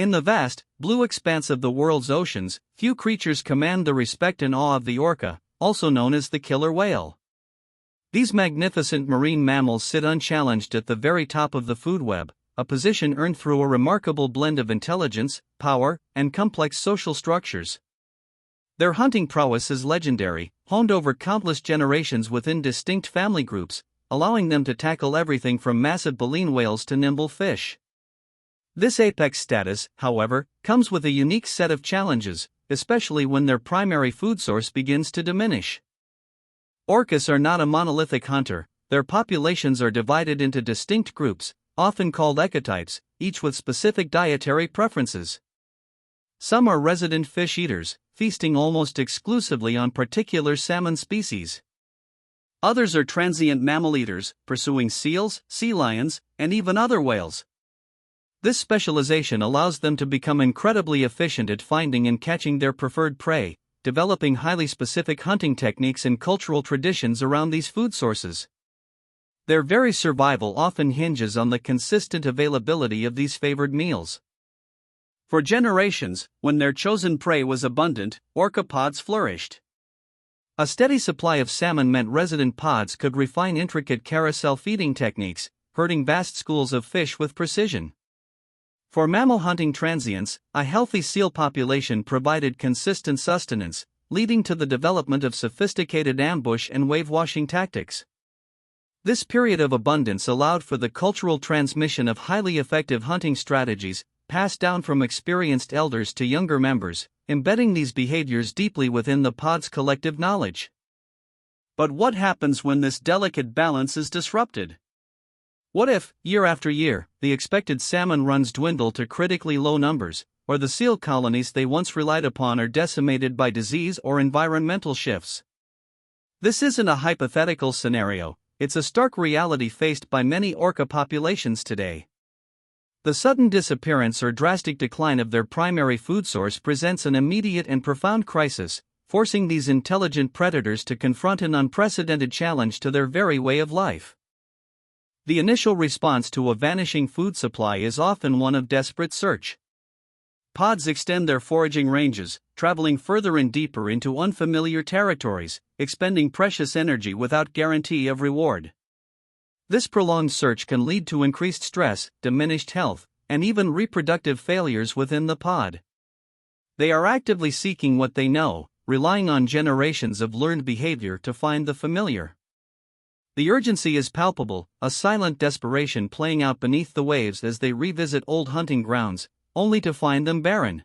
In the vast, blue expanse of the world's oceans, few creatures command the respect and awe of the orca, also known as the killer whale. These magnificent marine mammals sit unchallenged at the very top of the food web, a position earned through a remarkable blend of intelligence, power, and complex social structures. Their hunting prowess is legendary, honed over countless generations within distinct family groups, allowing them to tackle everything from massive baleen whales to nimble fish. This apex status, however, comes with a unique set of challenges, especially when their primary food source begins to diminish. Orcas are not a monolithic hunter, their populations are divided into distinct groups, often called ecotypes, each with specific dietary preferences. Some are resident fish eaters, feasting almost exclusively on particular salmon species. Others are transient mammal eaters, pursuing seals, sea lions, and even other whales. This specialization allows them to become incredibly efficient at finding and catching their preferred prey, developing highly specific hunting techniques and cultural traditions around these food sources. Their very survival often hinges on the consistent availability of these favored meals. For generations, when their chosen prey was abundant, orca pods flourished. A steady supply of salmon meant resident pods could refine intricate carousel feeding techniques, herding vast schools of fish with precision. For mammal hunting transients, a healthy seal population provided consistent sustenance, leading to the development of sophisticated ambush and wave-washing tactics. This period of abundance allowed for the cultural transmission of highly effective hunting strategies, passed down from experienced elders to younger members, embedding these behaviors deeply within the pod's collective knowledge. But what happens when this delicate balance is disrupted? What if, year after year, the expected salmon runs dwindle to critically low numbers, or the seal colonies they once relied upon are decimated by disease or environmental shifts? This isn't a hypothetical scenario, it's a stark reality faced by many orca populations today. The sudden disappearance or drastic decline of their primary food source presents an immediate and profound crisis, forcing these intelligent predators to confront an unprecedented challenge to their very way of life. The initial response to a vanishing food supply is often one of desperate search. Pods extend their foraging ranges, traveling further and deeper into unfamiliar territories, expending precious energy without guarantee of reward. This prolonged search can lead to increased stress, diminished health, and even reproductive failures within the pod. They are actively seeking what they know, relying on generations of learned behavior to find the familiar. The urgency is palpable, a silent desperation playing out beneath the waves as they revisit old hunting grounds, only to find them barren.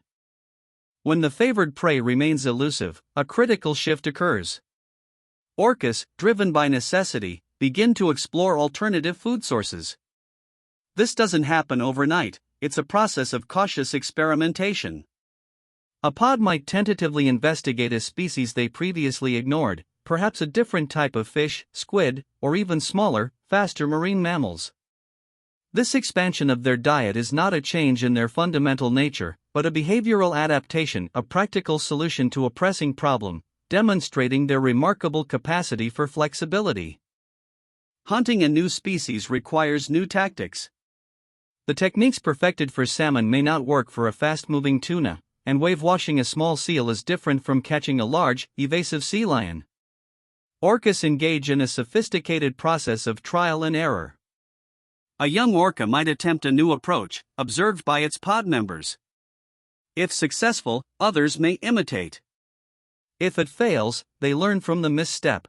When the favored prey remains elusive, a critical shift occurs. Orcas, driven by necessity, begin to explore alternative food sources. This doesn't happen overnight, it's a process of cautious experimentation. A pod might tentatively investigate a species they previously ignored, perhaps a different type of fish, squid, or even smaller, faster marine mammals. This expansion of their diet is not a change in their fundamental nature, but a behavioral adaptation, a practical solution to a pressing problem, demonstrating their remarkable capacity for flexibility. Hunting a new species requires new tactics. The techniques perfected for salmon may not work for a fast-moving tuna, and wave-washing a small seal is different from catching a large, evasive sea lion. Orcas engage in a sophisticated process of trial and error. A young orca might attempt a new approach, observed by its pod members. If successful, others may imitate. If it fails, they learn from the misstep.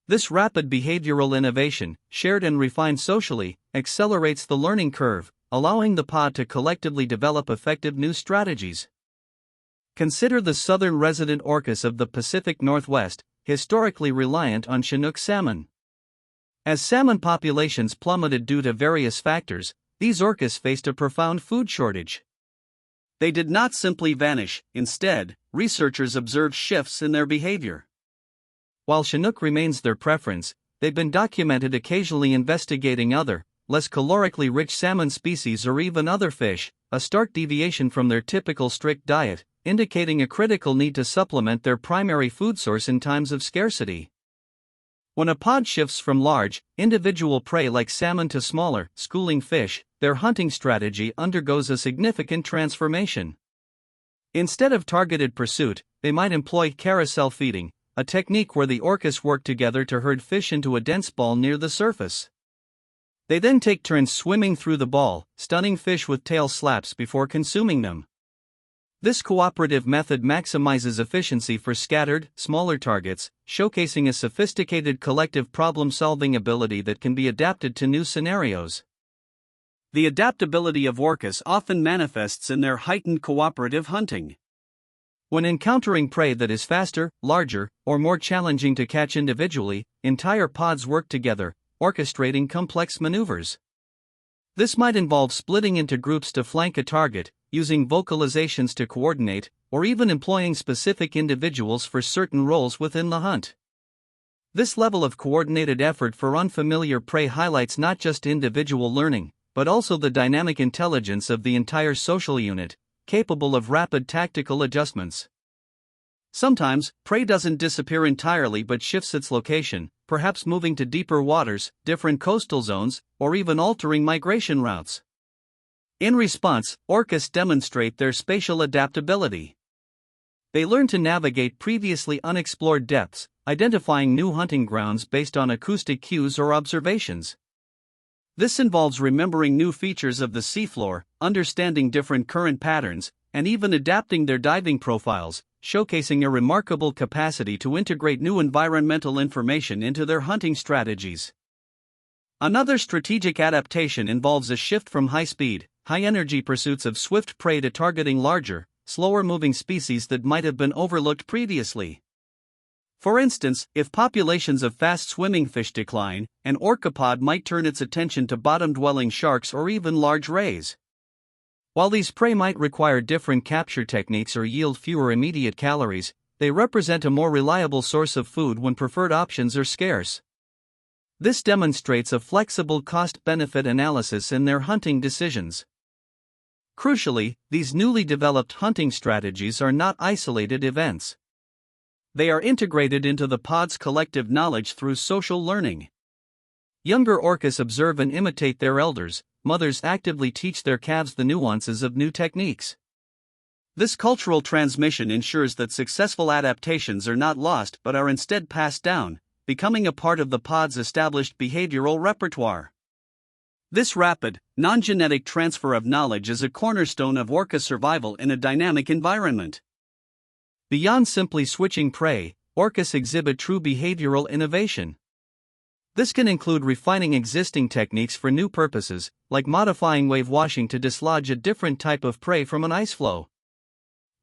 This rapid behavioral innovation, shared and refined socially, accelerates the learning curve, allowing the pod to collectively develop effective new strategies. Consider the southern resident orcas of the Pacific Northwest, historically reliant on Chinook salmon. As salmon populations plummeted due to various factors, these orcas faced a profound food shortage. They did not simply vanish, instead, researchers observed shifts in their behavior. While Chinook remains their preference, they've been documented occasionally investigating other, less calorically rich salmon species or even other fish, a stark deviation from their typical strict diet, indicating a critical need to supplement their primary food source in times of scarcity. When a pod shifts from large, individual prey like salmon to smaller, schooling fish, their hunting strategy undergoes a significant transformation. Instead of targeted pursuit, they might employ carousel feeding, a technique where the orcas work together to herd fish into a dense ball near the surface. They then take turns swimming through the ball, stunning fish with tail slaps before consuming them. This cooperative method maximizes efficiency for scattered, smaller targets, showcasing a sophisticated collective problem-solving ability that can be adapted to new scenarios. The adaptability of orcas often manifests in their heightened cooperative hunting. When encountering prey that is faster, larger, or more challenging to catch individually, entire pods work together, orchestrating complex maneuvers. This might involve splitting into groups to flank a target, using vocalizations to coordinate, or even employing specific individuals for certain roles within the hunt. This level of coordinated effort for unfamiliar prey highlights not just individual learning, but also the dynamic intelligence of the entire social unit, capable of rapid tactical adjustments. Sometimes, prey doesn't disappear entirely but shifts its location, perhaps moving to deeper waters, different coastal zones, or even altering migration routes. In response, orcas demonstrate their spatial adaptability. They learn to navigate previously unexplored depths, identifying new hunting grounds based on acoustic cues or observations. This involves remembering new features of the seafloor, understanding different current patterns, and even adapting their diving profiles, showcasing a remarkable capacity to integrate new environmental information into their hunting strategies. Another strategic adaptation involves a shift from high-speed, high-energy pursuits of swift prey to targeting larger, slower-moving species that might have been overlooked previously. For instance, if populations of fast-swimming fish decline, an orcapod might turn its attention to bottom-dwelling sharks or even large rays. While these prey might require different capture techniques or yield fewer immediate calories, they represent a more reliable source of food when preferred options are scarce. This demonstrates a flexible cost-benefit analysis in their hunting decisions. Crucially, these newly developed hunting strategies are not isolated events. They are integrated into the pod's collective knowledge through social learning. Younger orcas observe and imitate their elders, mothers actively teach their calves the nuances of new techniques. This cultural transmission ensures that successful adaptations are not lost but are instead passed down, becoming a part of the pod's established behavioral repertoire. This rapid, non-genetic transfer of knowledge is a cornerstone of orca survival in a dynamic environment. Beyond simply switching prey, orcas exhibit true behavioral innovation. This can include refining existing techniques for new purposes, like modifying wave washing to dislodge a different type of prey from an ice flow.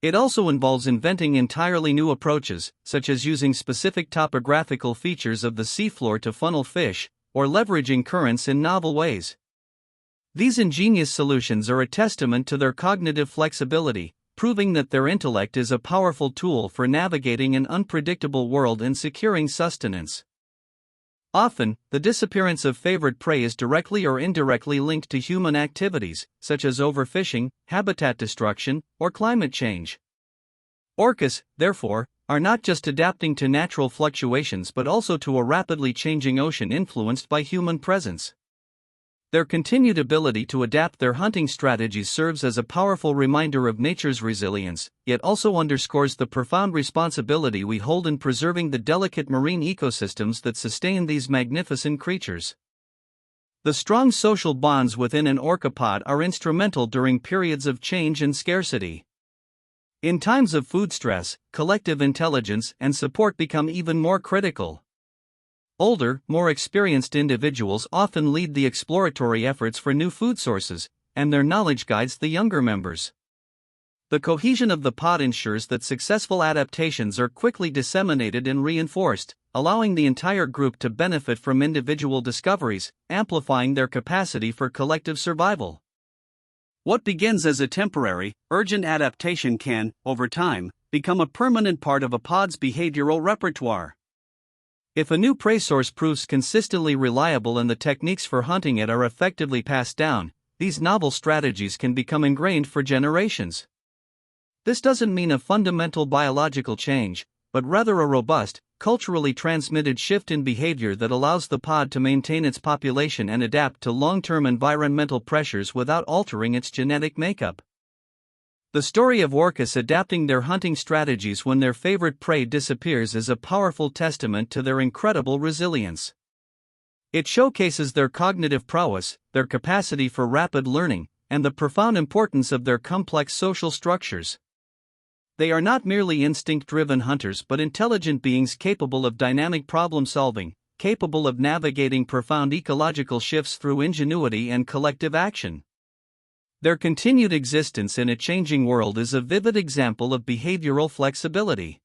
It also involves inventing entirely new approaches, such as using specific topographical features of the seafloor to funnel fish, or leveraging currents in novel ways. These ingenious solutions are a testament to their cognitive flexibility, proving that their intellect is a powerful tool for navigating an unpredictable world and securing sustenance. Often, the disappearance of favorite prey is directly or indirectly linked to human activities, such as overfishing, habitat destruction, or climate change. Orcas, therefore, are not just adapting to natural fluctuations but also to a rapidly changing ocean influenced by human presence. Their continued ability to adapt their hunting strategies serves as a powerful reminder of nature's resilience, yet also underscores the profound responsibility we hold in preserving the delicate marine ecosystems that sustain these magnificent creatures. The strong social bonds within an orcapod are instrumental during periods of change and scarcity. In times of food stress, collective intelligence and support become even more critical. Older, more experienced individuals often lead the exploratory efforts for new food sources, and their knowledge guides the younger members. The cohesion of the pod ensures that successful adaptations are quickly disseminated and reinforced, allowing the entire group to benefit from individual discoveries, amplifying their capacity for collective survival. What begins as a temporary, urgent adaptation can, over time, become a permanent part of a pod's behavioral repertoire. If a new prey source proves consistently reliable and the techniques for hunting it are effectively passed down, these novel strategies can become ingrained for generations. This doesn't mean a fundamental biological change, but rather a robust, culturally transmitted shift in behavior that allows the pod to maintain its population and adapt to long-term environmental pressures without altering its genetic makeup. The story of orcas adapting their hunting strategies when their favorite prey disappears is a powerful testament to their incredible resilience. It showcases their cognitive prowess, their capacity for rapid learning, and the profound importance of their complex social structures. They are not merely instinct-driven hunters but intelligent beings capable of dynamic problem-solving, capable of navigating profound ecological shifts through ingenuity and collective action. Their continued existence in a changing world is a vivid example of behavioral flexibility.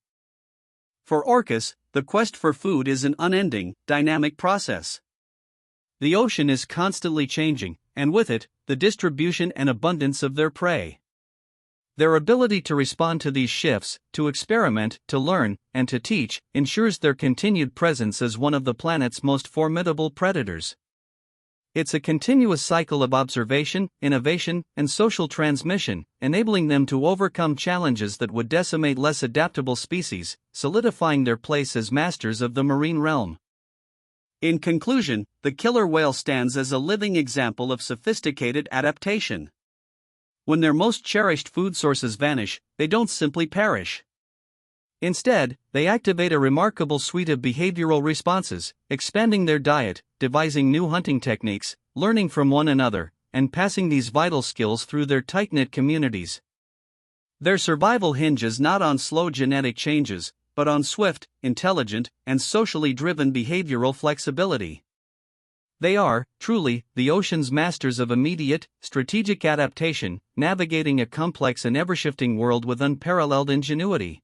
For orcas, the quest for food is an unending, dynamic process. The ocean is constantly changing, and with it, the distribution and abundance of their prey. Their ability to respond to these shifts, to experiment, to learn, and to teach, ensures their continued presence as one of the planet's most formidable predators. It's a continuous cycle of observation, innovation, and social transmission, enabling them to overcome challenges that would decimate less adaptable species, solidifying their place as masters of the marine realm. In conclusion, the killer whale stands as a living example of sophisticated adaptation. When their most cherished food sources vanish, they don't simply perish. Instead, they activate a remarkable suite of behavioral responses, expanding their diet, devising new hunting techniques, learning from one another, and passing these vital skills through their tight-knit communities. Their survival hinges not on slow genetic changes, but on swift, intelligent, and socially driven behavioral flexibility. They are, truly, the ocean's masters of immediate, strategic adaptation, navigating a complex and ever-shifting world with unparalleled ingenuity.